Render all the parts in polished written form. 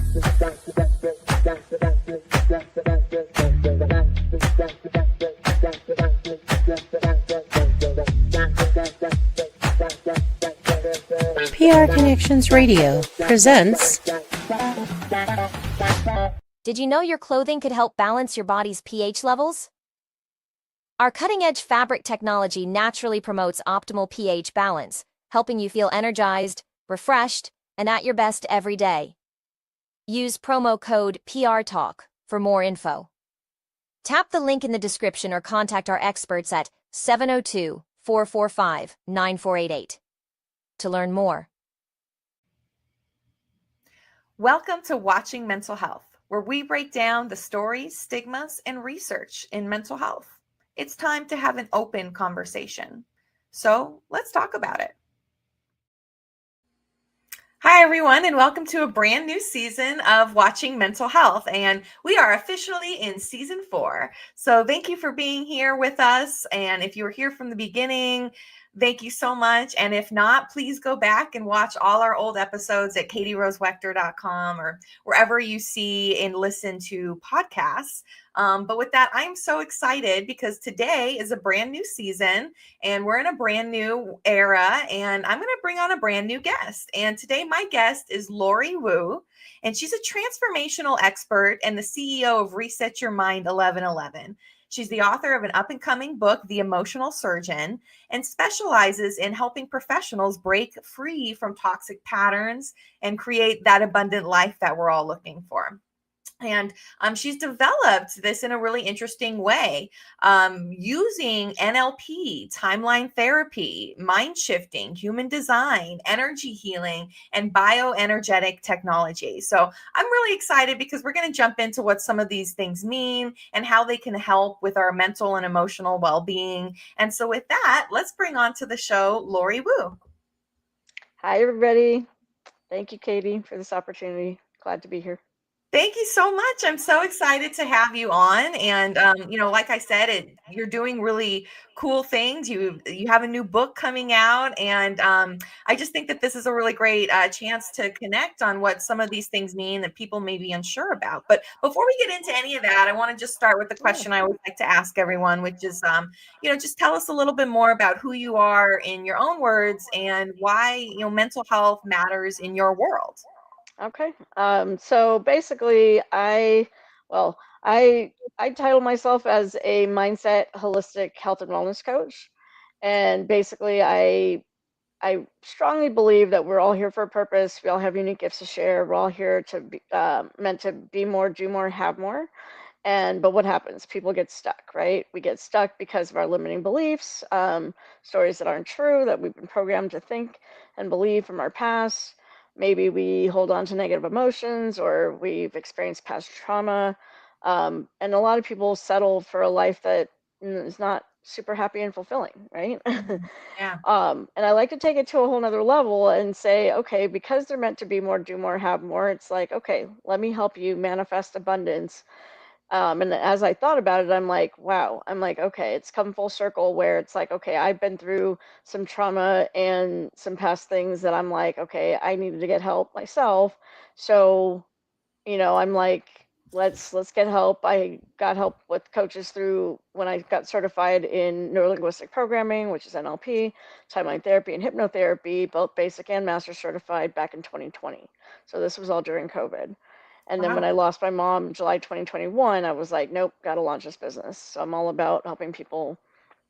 PR Connections Radio presents. Did you know your clothing could help balance your body's pH levels? Our cutting-edge fabric technology naturally promotes optimal pH balance, helping you feel energized, refreshed, and at your best every day. Use promo code PRTalk for more info. Tap the link in the description or contact our experts at 702-445-9488 to learn more. Welcome to Watching Mental Health, where we break down the stories, stigmas, and research in mental health. It's time to have an open conversation. So let's talk about it. Hi, everyone, and welcome to a brand new season of Watching Mental Health. And we are officially in season 4. So thank you for being here with us. And if you were here from the beginning, thank you so much. And if not, please go back and watch all our old episodes at katierosewechter.com or wherever you see and listen to podcasts. But with that, I'm so excited because today is a brand new season and we're in a brand new era, and I'm going to bring on a brand new guest. And today my guest is Lorie Wu, and she's a transformational expert and the CEO of Reset Your Mind 1111. She's the author of an up-and-coming book, The Emotional Surgeon, and specializes in helping professionals break free from toxic patterns and create that abundant life that we're all looking for. And she's developed this in a really interesting way, using NLP, timeline therapy, MindShifting, human design, energy healing, and bioenergetic technology. So I'm really excited because we're going to jump into what some of these things mean and how they can help with our mental and emotional well-being. And so with that, let's bring on to the show Lorie Wu. Hi, everybody. Thank you, Katie, for this opportunity. Glad to be here. Thank you so much. I'm so excited to have you on. And, like I said, you're doing really cool things. You have a new book coming out. And I just think that this is a really great chance to connect on what some of these things mean that people may be unsure about. But before we get into any of that, I want to just start with the question I always like to ask everyone, which is, just tell us a little bit more about who you are in your own words and why, mental health matters in your world. Okay. So basically, I title myself as a mindset holistic health and wellness coach. And basically, I strongly believe that we're all here for a purpose. We all have unique gifts to share. We're all here to be meant to be more, do more, have more. But what happens? People get stuck, right? We get stuck because of our limiting beliefs, stories that aren't true, that we've been programmed to think and believe from our past. Maybe we hold on to negative emotions, or we've experienced past trauma. And a lot of people settle for a life that is not super happy and fulfilling, right? Yeah. And I like to take it to a whole nother level and say, okay, because they're meant to be more, do more, have more, it's like, okay, let me help you manifest abundance. And as I thought about it, I'm like, wow, okay, it's come full circle where it's like, okay, I've been through some trauma and some past things that I'm like, okay, I needed to get help myself. So, I'm like, let's get help. I got help with coaches through when I got certified in neurolinguistic programming, which is NLP, timeline therapy, and hypnotherapy, both basic and master certified back in 2020. So this was all during COVID. And then when I lost my mom in July 2021, I was like, nope, got to launch this business. So I'm all about helping people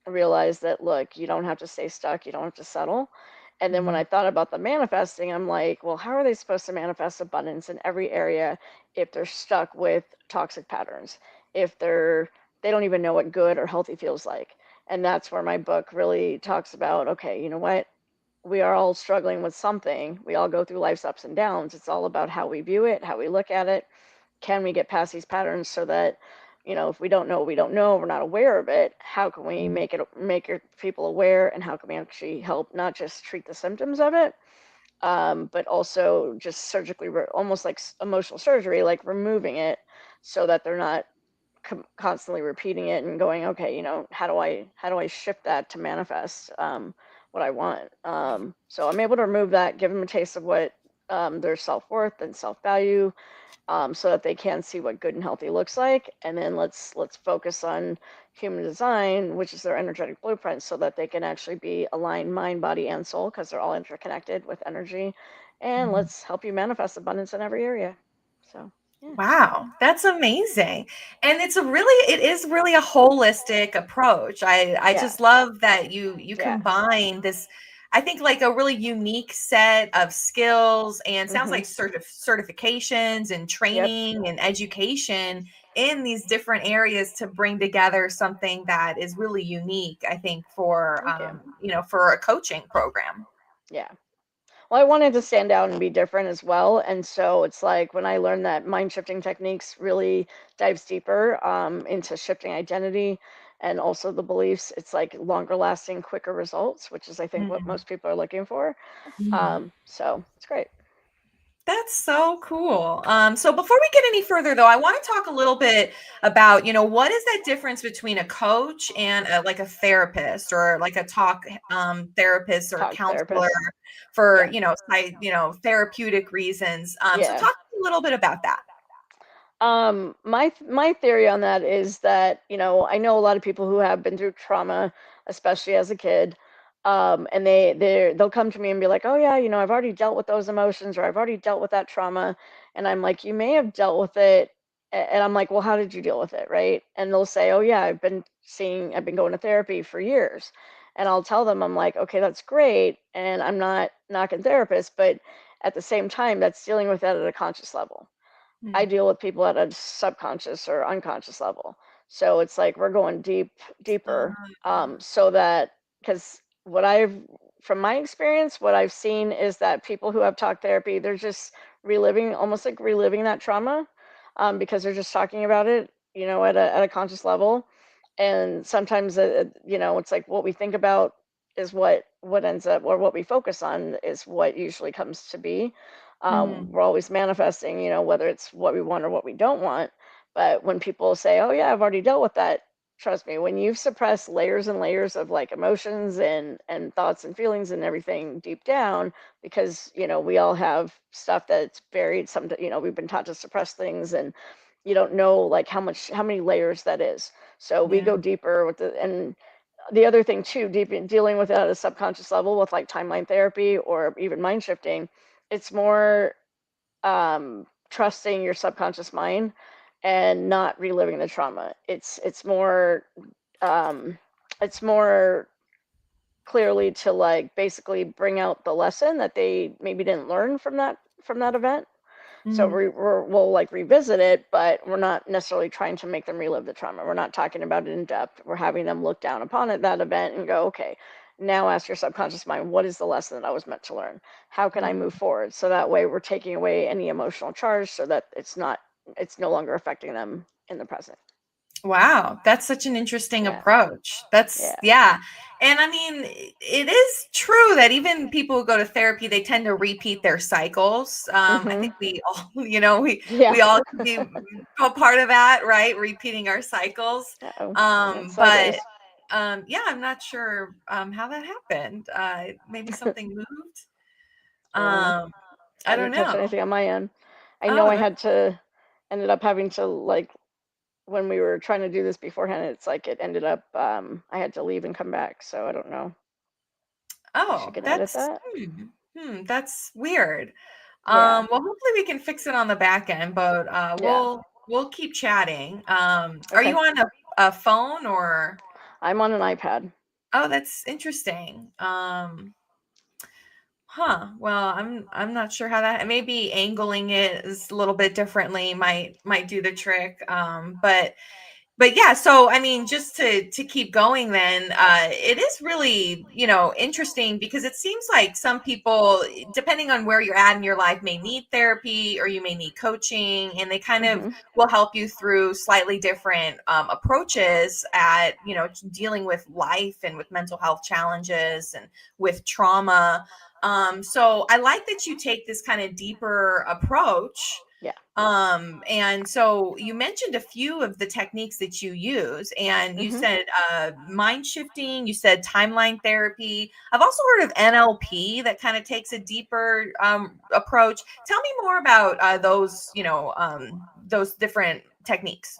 realize that, look, you don't have to stay stuck. You don't have to settle. And then when I thought about the manifesting, I'm like, well, how are they supposed to manifest abundance in every area if they're stuck with toxic patterns, if they don't even know what good or healthy feels like? And that's where my book really talks about, okay, you know what? We are all struggling with something. We all go through life's ups and downs. It's all about how we view it, how we look at it. Can we get past these patterns so that, if we don't know, we're not aware of it, how can we make people aware, and how can we actually help not just treat the symptoms of it, but also just surgically, almost like emotional surgery, like removing it so that they're not constantly repeating it and going, okay, how do I shift that to manifest what I want? So I'm able to remove that, give them a taste of what their self-worth and self-value, so that they can see what good and healthy looks like. And then let's focus on human design, which is their energetic blueprint, so that they can actually be aligned mind, body, and soul, because they're all interconnected with energy. And Mhm. let's help you manifest abundance in every area. So yeah. Wow, that's amazing. And it is really a holistic approach. I Yeah. just love that you Yeah. combine this, I think, like a really unique set of skills, and sounds Mhm. like certifications and Yep. training and education in these different areas to bring together something that is really unique, I think, for Thank you. for a coaching program. Yeah. Well, I wanted to stand out and be different as well. And so it's like when I learned that mind shifting techniques really dives deeper into shifting identity and also the beliefs, it's like longer lasting, quicker results, which is, I think, what most people are looking for. Mhm. So it's great. That's so cool. So before we get any further, though, I want to talk a little bit about, what is that difference between a coach and like a therapist, or like a talk therapist or a Talk counselor therapist. for, Yeah. therapeutic reasons. So Yeah. talk a little bit about that. My theory on that is that, I know a lot of people who have been through trauma, especially as a kid, and they'll come to me and be like, "Oh yeah, I've already dealt with those emotions, or I've already dealt with that trauma," and I'm like, "You may have dealt with it," and I'm like, "Well, how did you deal with it, right?" And they'll say, "Oh yeah, I've been going to therapy for years," and I'll tell them, I'm like, "Okay, that's great," and I'm not knocking therapists, but at the same time, that's dealing with that at a conscious level. I Mm. deal with people at a subconscious or unconscious level. So it's like we're going deeper, so that, because from my experience, what I've seen is that people who have talk therapy, they're just almost like reliving that trauma, because they're just talking about it, at a conscious level. And sometimes, it's like what we think about is what ends up, or what we focus on is what usually comes to be. Mm. We're always manifesting, whether it's what we want or what we don't want. But when people say, "Oh yeah, I've already dealt with that," trust me, when you've suppressed layers and layers of like emotions and thoughts and feelings and everything deep down, because we all have stuff that's buried. We've been taught to suppress things, and you don't know like how many layers that is. So we Yeah. go deeper with and the other thing too, deep in dealing with it at a subconscious level with like timeline therapy or even mind shifting, it's more trusting your subconscious mind and not reliving the trauma. Um, it's more clearly to like basically bring out the lesson that they maybe didn't learn from that event. So Mm. we'll like revisit it, but we're not necessarily trying to make them relive the trauma. We're not talking about it in depth. We're having them look down upon it, that event, and go, okay, now ask your subconscious mind, what is the lesson that I was meant to learn? How can I Mm. move forward? So that way we're taking away any emotional charge, so that it's no longer affecting them in the present. Wow, that's such an interesting Yeah. approach. That's, Yeah. yeah. And I mean, it is true that even people who go to therapy, they tend to repeat their cycles. I Hmm. think we all, Yeah. we all can be a part of that, right? Repeating our cycles. Oh, that's how it But is. yeah, I'm not sure how that happened. Maybe something moved. I don't know. Um, I I don't didn't touch know. anything on my end. I know Oh, I had to ended up having to like when we were trying to do this beforehand, it's like it ended up I had to leave and come back, so I don't know if she oh, can edit that's that. that's weird. Yeah. Well, hopefully we can fix it on the back end, but Yeah. we'll keep chatting. Are you Okay. on a phone or? I'm on an iPad. Oh, that's interesting. Huh. Well, I'm not sure how that, maybe angling it is a little bit differently might do the trick. But yeah, so I mean, just to keep going then, it is really, interesting, because it seems like some people, depending on where you're at in your life, may need therapy or you may need coaching, and they kind of Mhm. will help you through slightly different approaches at, dealing with life and with mental health challenges and with trauma. So I like that you take this kind of deeper approach, Yeah. And so you mentioned a few of the techniques that you use, and you Hmm. said mind shifting, you said timeline therapy. I've also heard of NLP that kind of takes a deeper approach. Tell me more about those different techniques.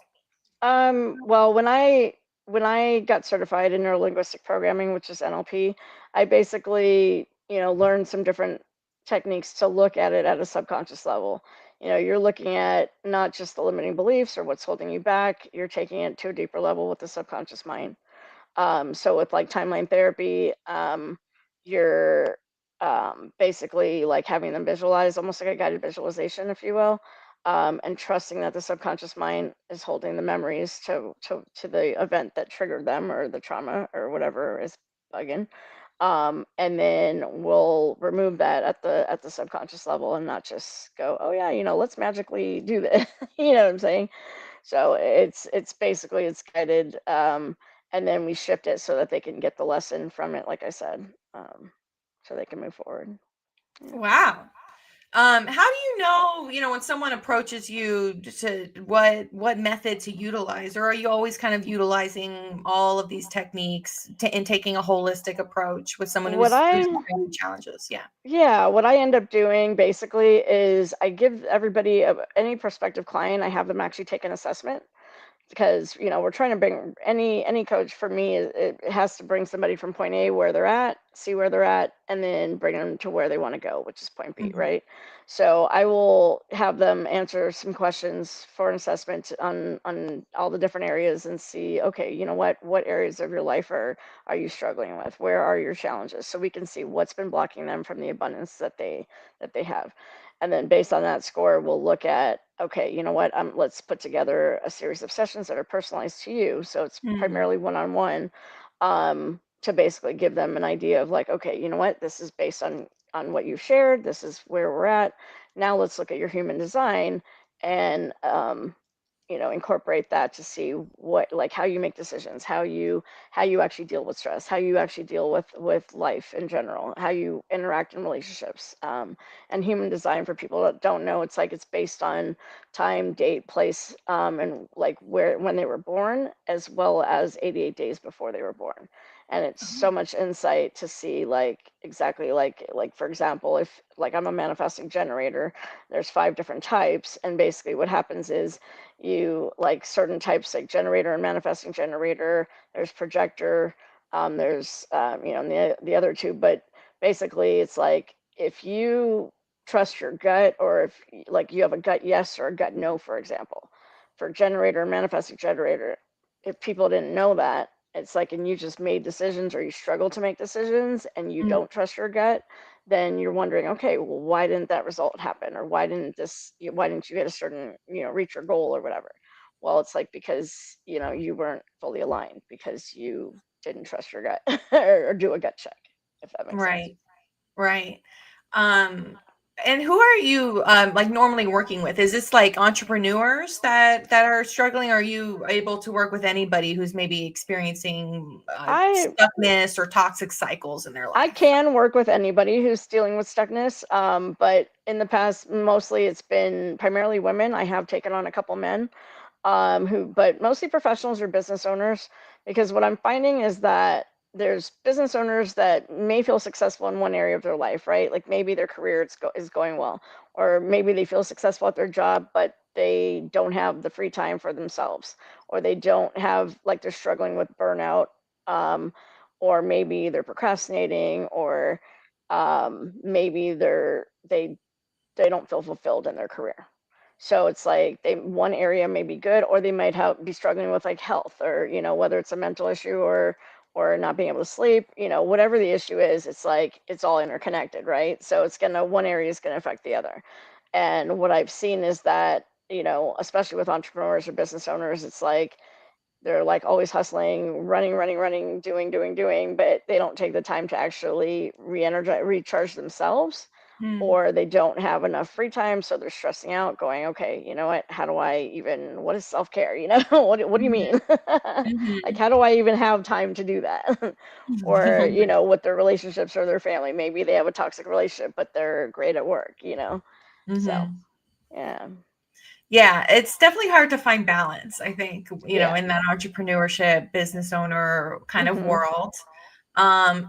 Well, when I got certified in neurolinguistic programming, which is NLP, I basically, learned some different techniques to look at it at a subconscious level. You're looking at not just the limiting beliefs or what's holding you back, you're taking it to a deeper level with the subconscious mind. So with like timeline therapy, you're basically like having them visualize, almost like a guided visualization, if you will, and trusting that the subconscious mind is holding the memories to the event that triggered them or the trauma or whatever is bugging. And then we'll remove that at the subconscious level and not just go, oh yeah, let's magically do this. You know what I'm saying? So it's basically it's guided, and then we shift it so that they can get the lesson from it, like I said, so they can move forward. Yeah. Wow. How do when someone approaches you to what method to utilize, or are you always kind of utilizing all of these techniques and taking a holistic approach with someone What who's I having challenges? Yeah. Yeah, what I end up doing basically is I give everybody, any prospective client, I have them actually take an assessment, because we're trying to bring any coach for me, it has to bring somebody from point A where they're at, see where they're at, and then bring them to where they want to go, which is point B, Mhm. right? So I will have them answer some questions for an assessment on all the different areas and see, okay, what areas of your life are you struggling with, where are your challenges, so we can see what's been blocking them from the abundance that they have. And then based on that score, we'll look at, okay, let's put together a series of sessions that are personalized to you. So it's Mm. primarily one-on-one, to basically give them an idea of like, okay, this is based on what you've shared. This is where we're at. Now let's look at your human design and incorporate that to see what, like, how you make decisions, how you actually deal with stress, how you actually deal with life in general, how you interact in relationships. And human design, for people that don't know, it's based on time, date, place, and like where when they were born, as well as 88 days before they were born. And it's so much insight to see, like, exactly, like for example, if like I'm a manifesting generator, there's 5 different types, and basically what happens is you like certain types, like generator and manifesting generator, there's projector, there's and the other two. But basically it's like, if you trust your gut, or if like you have a gut yes or a gut no, for example, for generator and manifesting generator, if people didn't know that, it's like, and you just made decisions, or you struggle to make decisions, and you Mm. don't trust your gut, then you're wondering, okay, well, why didn't that result happen? Or why didn't you get a certain, reach your goal or whatever? Well, it's like, because, you weren't fully aligned because you didn't trust your gut, or do a gut check, if that makes sense. Right. Right. Um, and who are you like normally working with? Is this like entrepreneurs that are struggling? Are you able to work with anybody who's maybe experiencing I stuckness or toxic cycles in their I life? can work with anybody who's dealing with stuckness, but in the past, mostly it's been primarily women. I have taken on a couple men, but mostly professionals or business owners, because what I'm finding is that there's business owners that may feel successful in one area of their life, right? Like maybe their career is going well, or maybe they feel successful at their job, but they don't have the free time for themselves, or they don't have, like, they're struggling with burnout, um, or maybe they're procrastinating, or maybe they don't feel fulfilled in their career. So it's like, one area may be good, or they might be struggling with like health, or whether it's a mental issue, or not being able to sleep, whatever the issue is, it's like it's all interconnected, right? So one area is gonna affect the other. And what I've seen is that, especially with entrepreneurs or business owners, it's like they're like always hustling, running, running, running, doing, doing, doing, but they don't take the time to actually re-energize, recharge themselves, Mm. or they don't have enough free time, so they're stressing out, going, okay, you know what? How do I even? What is self care? What do you Mhm. mean? Like, Mhm. how do I even have time to do that? Or with their relationships or their family, maybe they have a toxic relationship, but they're great at work. So Mhm. yeah. Yeah, it's definitely hard to find balance, I think, Yeah. in that entrepreneurship, business owner kind of Hmm. world.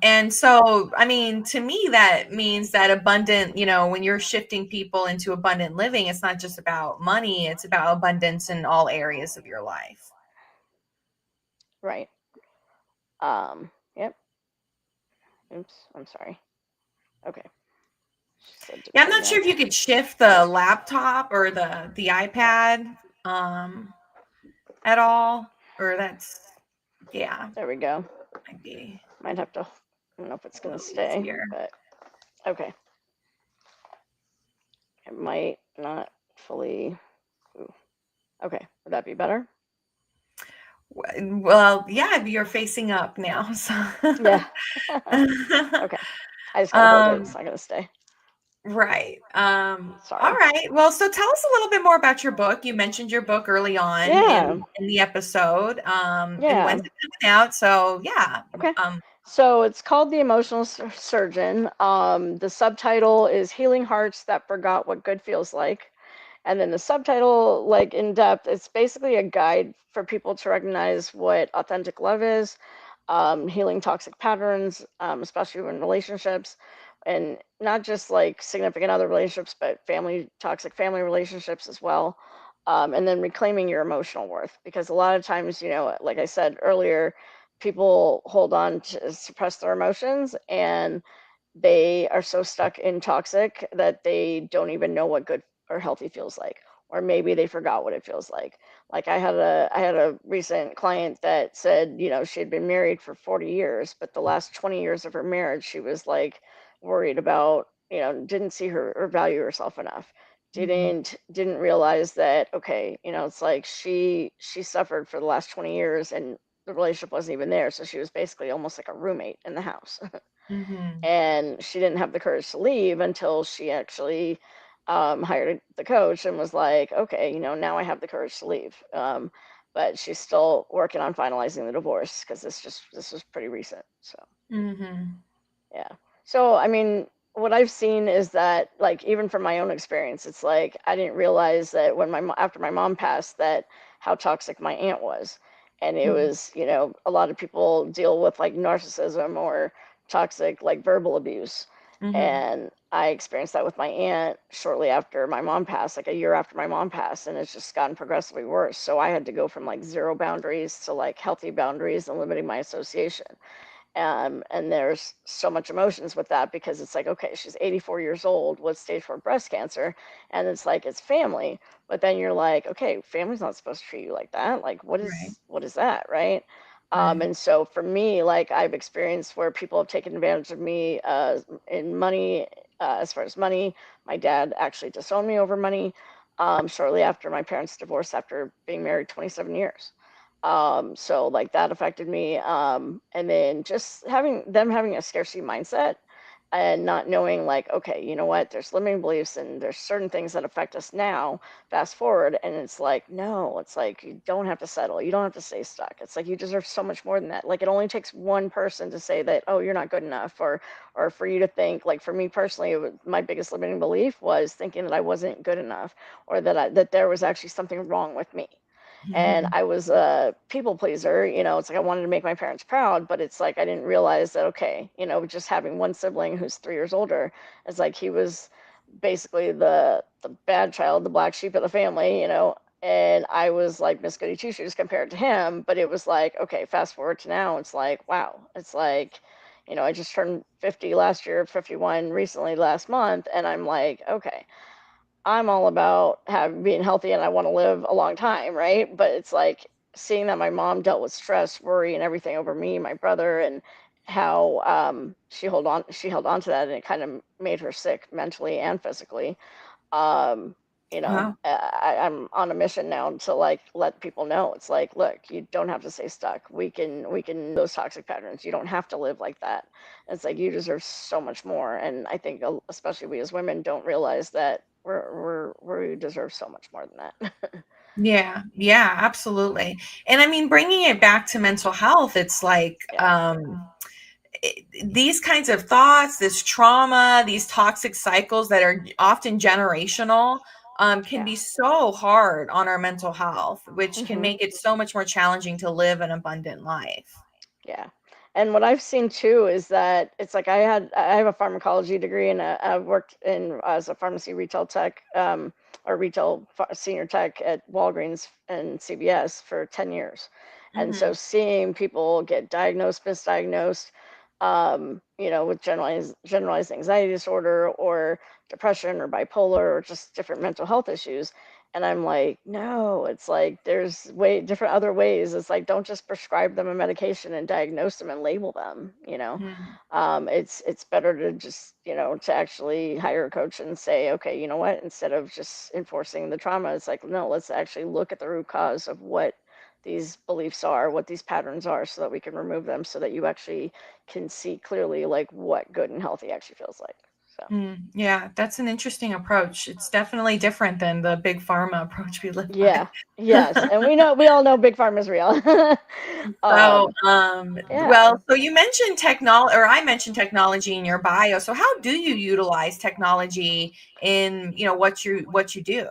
And so, I mean, to me, that means that abundant, when you're shifting people into abundant living, it's not just about money, it's about abundance in all areas of your life. Right. Yep. Oops. I'm sorry. Okay. She said to Yeah, I'm turn not sure that. if you could shift the laptop or the iPad at all, or yeah, There we go. might be Might have to. I don't know if it's a gonna little stay, easier. but okay. It might not fully. Ooh. Okay. Would that be better? Well, yeah, you're facing up now, so. Yeah. Okay. I just gotta hold it. It's um, not gonna stay. right. All Sorry. right. Well, so tell us a little bit more about your book. You mentioned your book early on Yeah. in the episode. And Yeah. when's it coming out? So yeah. Okay. Um, So it's called The Emotional Surgeon. The subtitle is Healing Hearts That Forgot What Good Feels Like. And then the subtitle, like in depth, it's basically a guide for people to recognize what authentic love is, healing toxic patterns, especially in relationships, and not just like significant other relationships, but toxic family relationships as well. And then reclaiming your emotional worth, because a lot of times, like I said earlier, people hold on to suppress their emotions, and they are so stuck in toxic that they don't even know what good or healthy feels like, or maybe they forgot what it feels like. Like I had a recent client that said, she had been married for 40 years, but the last 20 years of her marriage she was like worried about, didn't see her or value herself enough, mhm, didn't realize that, okay, it's like she suffered for the last 20 years and the relationship wasn't even there, so she was basically almost like a roommate in the house. mhm, And she didn't have the courage to leave until she actually hired the coach and was like, okay, now I have the courage to leave. But she's still working on finalizing the divorce because this was pretty recent. So mhm, yeah. So, I mean, what I've seen is that, like, even from my own experience, it's like I didn't realize that when after my mom passed, that how toxic my aunt was. And it mhm, was, a lot of people deal with like narcissism or toxic, like verbal abuse. mhm, And I experienced that with my aunt shortly after my mom passed, like a year after my mom passed. And it's just gotten progressively worse. So I had to go from like zero boundaries to like healthy boundaries and limiting my association. And there's so much emotions with that because it's like, okay, she's 84 years old with stage 4 breast cancer, and it's like it's family, but then you're like, okay, family's not supposed to treat you like that. Like, right, what is that, right? right, And so for me, like I've experienced where people have taken advantage of me in money, as far as money. My dad actually disowned me over money shortly after my parents divorced after being married 27 years. So like that affected me. And then just having a scarcity mindset and not knowing like, okay, you know what, there's limiting beliefs and there's certain things that affect us now, fast forward, and it's like, no, it's like you don't have to settle. You don't have to stay stuck. It's like you deserve so much more than that. Like it only takes one person to say that, oh, you're not good enough, or for you to think, like for me personally, my biggest limiting belief was thinking that I wasn't good enough, or that there was actually something wrong with me. And mhm, I was a people pleaser, it's like I wanted to make my parents proud, but it's like I didn't realize that, okay, just having one sibling who's 3 years older, it's like he was basically the bad child, the black sheep of the family, and I was like Miss Goody Two Shoes compared to him. But it was like, okay, fast forward to now, it's like, wow, it's like, I just turned 50 last year, 51 recently last month, and I'm like, okay, I'm all about being healthy and I want to live a long time, right? But it's like seeing that my mom dealt with stress, worry, and everything over me, my brother, and how she held on to that, and it kind of made her sick mentally and physically. Um, wow, I'm on a mission now to like let people know. It's like, look, you don't have to stay stuck. We can those toxic patterns. You don't have to live like that. It's like you deserve so much more. And I think especially we as women don't realize that we deserve so much more than that. yeah, yeah, absolutely. And I mean, bringing it back to mental health, it's like, Yeah. these kinds of thoughts, this trauma, these toxic cycles that are often generational, can Yeah. be so hard on our mental health, which can Hmm. make it so much more challenging to live an abundant life. Yeah. And what I've seen too is that it's like I have a pharmacology degree, and I've worked in as a pharmacy retail tech, or senior tech at Walgreens and CVS for 10 years. And so Hmm. seeing people get diagnosed, misdiagnosed, with generalized anxiety disorder or depression or bipolar or just different mental health issues. And I'm like, no, it's like there's way different other ways. It's like don't just prescribe them a medication and diagnose them and label them. Hmm. It's better to just, to actually hire a coach and say, okay, you know what, instead of just enforcing the trauma, it's like, no, let's actually look at the root cause of what these beliefs are, what these patterns are, so that we can remove them, so that you actually can see clearly like what good and healthy actually feels like. So Yeah, that's an interesting approach. It's definitely different than the big pharma approach we live by. yeah, yes, and we all know big pharma is real. So, um, yeah. well, so you mentioned technology, or I mentioned technology in your bio. So, how do you utilize technology in, what you do?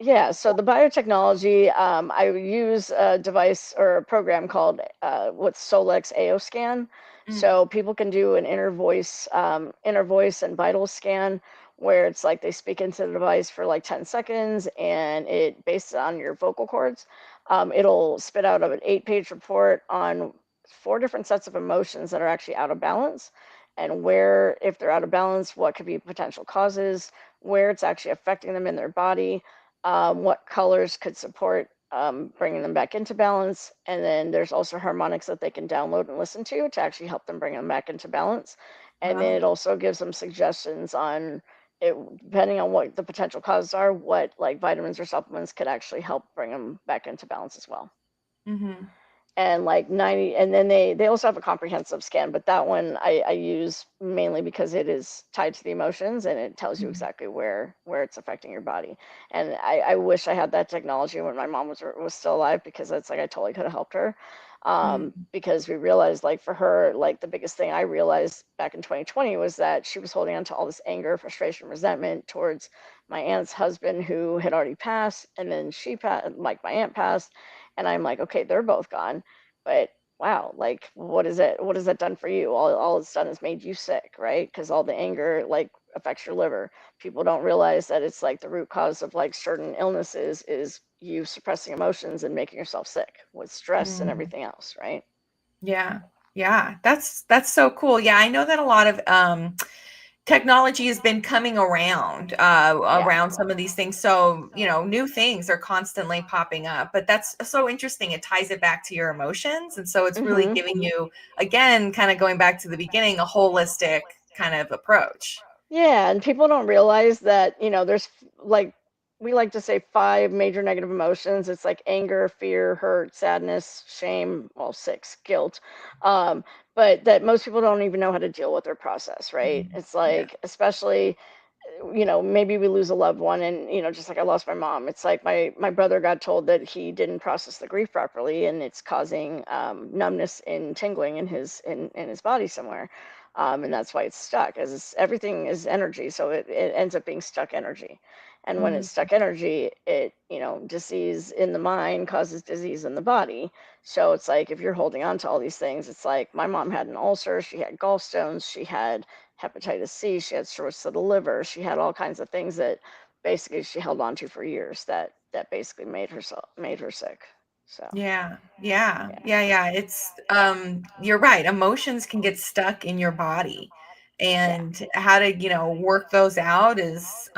Yeah, so the biotechnology, I use a device or a program called what's Solex AO Mm, So people can do an inner voice and vital scan, where it's like they speak into the device for like 10 seconds, and it based on your vocal cords, it'll spit out of an 8-page report on 4 different sets of emotions that are actually out of balance, and where, if they're out of balance, what could be potential causes, where it's actually affecting them in their body, what colors could support bringing them back into balance. And then there's also harmonics that they can download and listen to actually help them bring them back into balance. And then wow. it also gives them suggestions on it, depending on what the potential causes are, what like vitamins or supplements could actually help bring them back into balance as well. Hmm. And like 90, and then they also have a comprehensive scan, but that one I use mainly because it is tied to the emotions, and it tells you exactly where it's affecting your body. And I wish I had that technology when my mom was still alive, because it's like I totally could have helped her. Because we realized, like, for her, like the biggest thing I realized back in 2020 was that she was holding on to all this anger, frustration, resentment towards my aunt's husband, who had already passed, and then she passed, like my aunt passed. And I'm like, okay, they're both gone, but wow, like, what has that done for you? All it's done is made you sick, right? Because all the anger like affects your liver. People don't realize that it's like the root cause of like certain illnesses is you suppressing emotions and making yourself sick with stress and Mm. everything else, right? Yeah. Yeah. That's so cool. Yeah, I know that a lot of technology has been coming around Yeah. around some of these things. So, new things are constantly popping up. But that's so interesting. It ties it back to your emotions. And so it's really Hmm. giving you, again, kind of going back to the beginning, a holistic kind of approach. Yeah, and people don't realize that, there's like, we like to say 5 major negative emotions. It's like anger, fear, hurt, sadness, shame, well, 6, guilt. Um, but that most people don't even know how to deal with their process, right? Mhm. It's Yeah. like, especially, maybe we lose a loved one, and, just like I lost my mom, it's like my brother got told that he didn't process the grief properly, and it's causing numbness and tingling in his body somewhere. And that's why it's stuck, as everything is energy, so it ends up being stuck energy. And when it's Mhm. stuck energy, it, disease in the mind causes disease in the body. So it's like, if you're holding on to all these things, it's like my mom had an ulcer, she had gallstones, she had hepatitis C, she had cirrhosis of the liver, she had all kinds of things that basically she held on to for years, that basically made her sick. So Yeah, yeah, yeah, yeah, yeah. It's you're right. Emotions can get stuck in your body. yeah, And how to, work those out is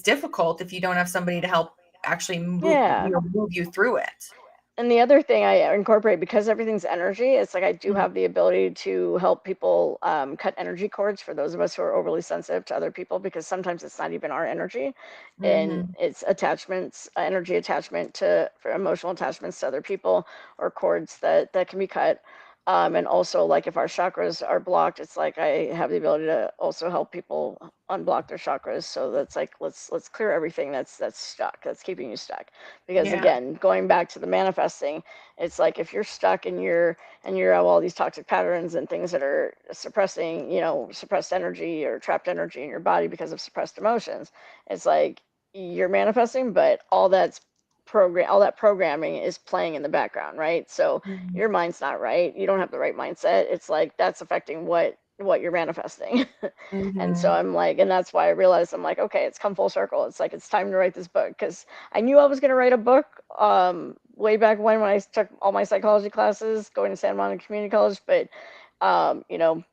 difficult if you don't have somebody to help actually yeah. move you through it. And the other thing I incorporate, because everything's energy, it's like I do Mm, have the ability to help people cut energy cords for those of us who are overly sensitive to other people, because sometimes it's not even our energy, and mhm, it's attachments, energy attachment to for emotional attachments to other people, or cords that can be cut. And also, like, if our chakras are blocked, it's like I have the ability to also help people unblock their chakras. So that's like, let's clear everything that's stuck, that's keeping you stuck. Because yeah. again, going back to the manifesting, it's like if you're stuck and you have all these toxic patterns and things that are suppressing, suppressed energy or trapped energy in your body because of suppressed emotions, it's like you're manifesting, but all that programming is playing in the background, right? So Mhm. your mind's not right. You don't have the right mindset. It's like that's affecting what you're manifesting. And so Mhm. I'm like, and that's why I realized I'm like, okay, it's come full circle. It's like it's time to write this book because I knew I was going to write a book way back when I took all my psychology classes going to Santa Monica Community College, but you know,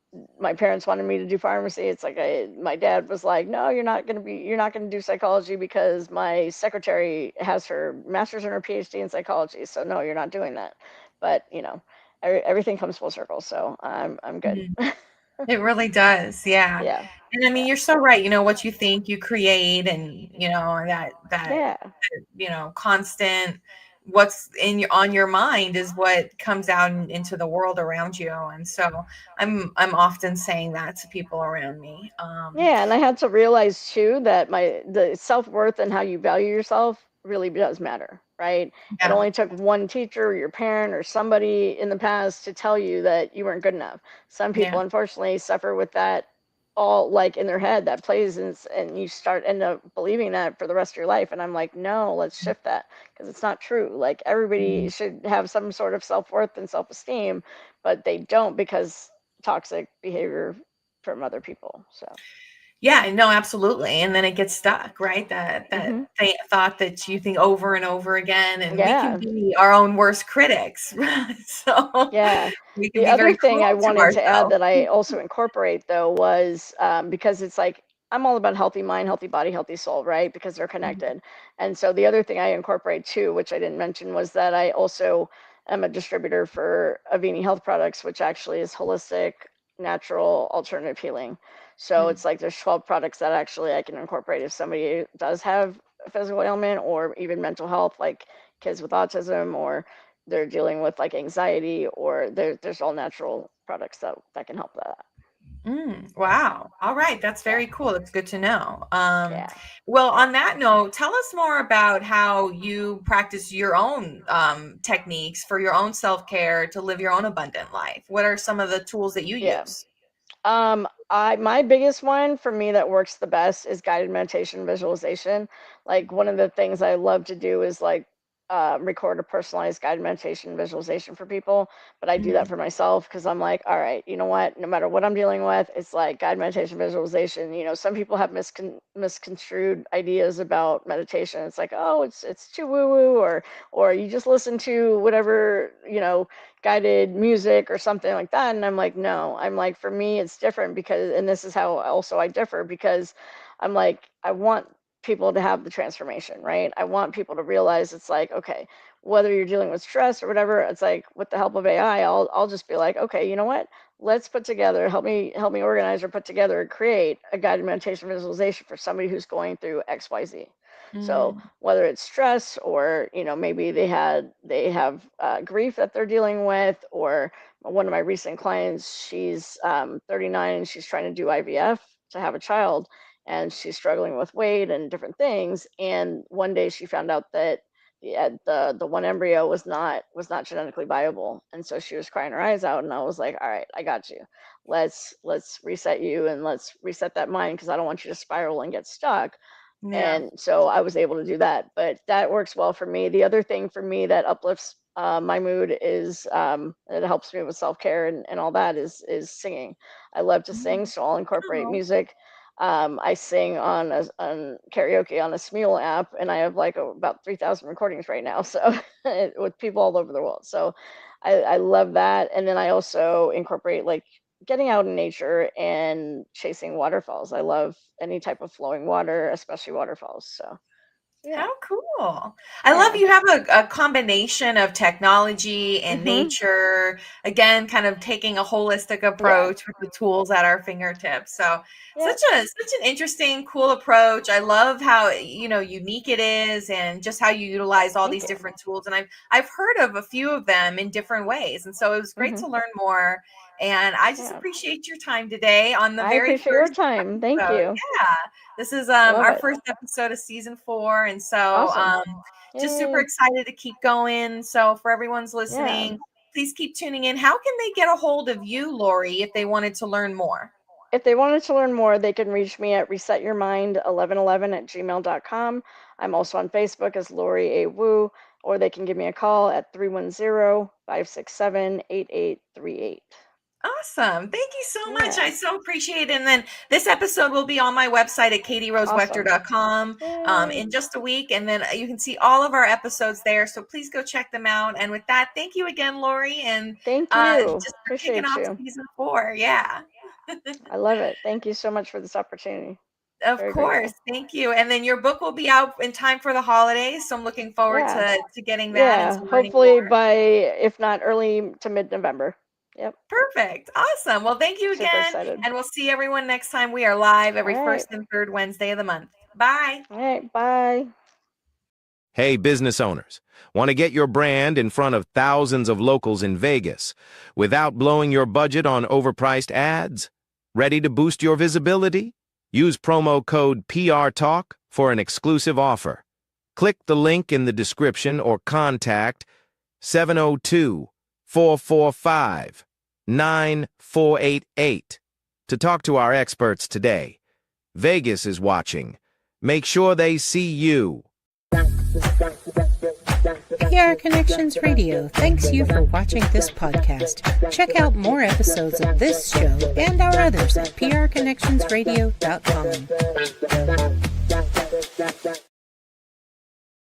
my parents wanted me to do pharmacy. It's like my dad was like, "No, you're not going to do psychology because my secretary has her master's and her PhD in psychology. So no, you're not doing that." But, everything comes full circle, so I'm good. Mhm. It really does. Yeah. Yeah. And I mean, Yeah. you're so right. What you think you create, and Yeah. constant what's in your on your mind is what comes out into the world around you. And so I'm often saying that to people around me. Yeah, and I had to realize too that the self-worth and how you value yourself really does matter, right? It Yeah. only took one teacher or your parent or somebody in the past to tell you that you weren't good enough. Some Yeah. people unfortunately suffer with that all like in their head that plays and you end up believing that for the rest of your life. And I'm like, no, let's shift that because it's not true. Like everybody Mhm. should have some sort of self-worth and self-esteem, but they don't because toxic behavior from other people. So. Yeah, no, absolutely. And then it gets stuck, right? That Mhm. thought that you think over and over again, and we can Yeah. be our own worst critics. So Yeah. we can The be other very thing cruel I to wanted to add ourselves. that I also incorporate though was because it's like I'm all about healthy mind, healthy body, healthy soul, right? Because they're Mhm. connected. And so the other thing I incorporate too, which I didn't mention, was that I also am a distributor for Avini Health Products, which actually is holistic, natural, alternative healing. So Mm. it's like there's 12 products that actually I can incorporate if somebody does have a physical ailment or even mental health, like kids with autism or they're dealing with like anxiety or there's all natural products that can help that. Wow. All right. That's Yeah. very cool. It's good to know. Yeah. Well, Yeah. on that note, tell us more about how you practice your own techniques for your own self-care to live your own abundant life. What are some of the tools that you Yeah. use? I my biggest one for me that works the best is guided meditation visualization. Like one of the things I love to do is like record a personalized guided meditation visualization for people. But I do that Mhm. for myself because I'm like, all right, you know what? No matter what I'm dealing with, it's like guided meditation visualization. Some people have misconstrued ideas about meditation. It's like, oh, it's too woo woo, or you just listen to whatever guided music or something like that. And I'm like, no, I'm like, for me, it's different because, and this is how also I differ because I'm like, I want people to have the transformation, right? I want people to realize it's like, okay, whether you're dealing with stress or whatever, it's like with the help of AI, I'll just be like, okay, you know what? Let's put together, help me organize or put together and create a guided meditation visualization for somebody who's going through XYZ. So Mm. whether it's stress or maybe they have grief that they're dealing with, or one of my recent clients, she's 39 and she's trying to do IVF to have a child, and she's struggling with weight and different things. And one day she found out that the one embryo was not genetically viable, and so she was crying her eyes out. And I was like, all right, I got you. Let's reset you and let's reset that mind because I don't want you to spiral and get stuck. Yeah. And so I was able to do that, but that works well for me. The other thing for me that uplifts my mood is it helps me with self-care and all that is singing. I love to sing, Mm. so I'll incorporate Oh. music. I sing on karaoke on a Smule app, and I have like about 3,000 recordings right now, so with people all over the world. So I love that, and then I also incorporate like getting out in nature and chasing waterfalls. I love any type of flowing water, especially waterfalls. So, yeah. How cool. I love Yeah. you have a combination of technology and Mhm. nature, again, kind of taking a holistic Yeah. approach with the tools at our fingertips. So Yep. such an interesting, cool approach. I love how, unique it is and just how you utilize all Thank these you. different tools. And I've heard of a few of them in different ways. And so it was great Mhm. to learn more. And I just Yeah. appreciate your time today on the I very appreciate your first time. Thank episode. you. Yeah. This is I love our it. first episode of season 4, and so Awesome. just super Yay. excited to keep going. So for everyone's Yeah. listening, please keep tuning in. How can they get a hold of you, Lorie, if they wanted to learn more? If they wanted to learn more, they can reach me at resetyourmind1111@gmail.com. I'm also on Facebook as Lorie Wu, or they can give me a call at 310-567-8838. Awesome. Thank you so much. Yeah. I so appreciate it. And then this episode will be on my website at katierosewechter.com Yay. in just a week. And then you can see all of our episodes there. So please go check them out. And with that, thank you again, Lorie. And Thank you. just for kicking Appreciate off you. season 4. Yeah. I love it. Thank you so much for this opportunity. Of Very course. grateful. Thank you. And then your book will be out in time for the holidays. So I'm looking forward Yeah. to getting that and Yeah. to learning Hopefully more. by, if not early to mid-November. Yep. Perfect. Awesome. Well, thank you Super again. excited. And we'll see everyone next time. We are live every All right. first and third Wednesday of the month. Bye. All right. Bye. Hey, business owners. Want to get your brand in front of thousands of locals in Vegas without blowing your budget on overpriced ads? Ready to boost your visibility? Use promo code PRTalk for an exclusive offer. Click the link in the description or contact 702-445-9488 to talk to our experts today. Vegas is watching. Make sure they see you. PR Connections Radio thanks you for watching this podcast. Check out more episodes of this show and our others at prconnectionsradio.com.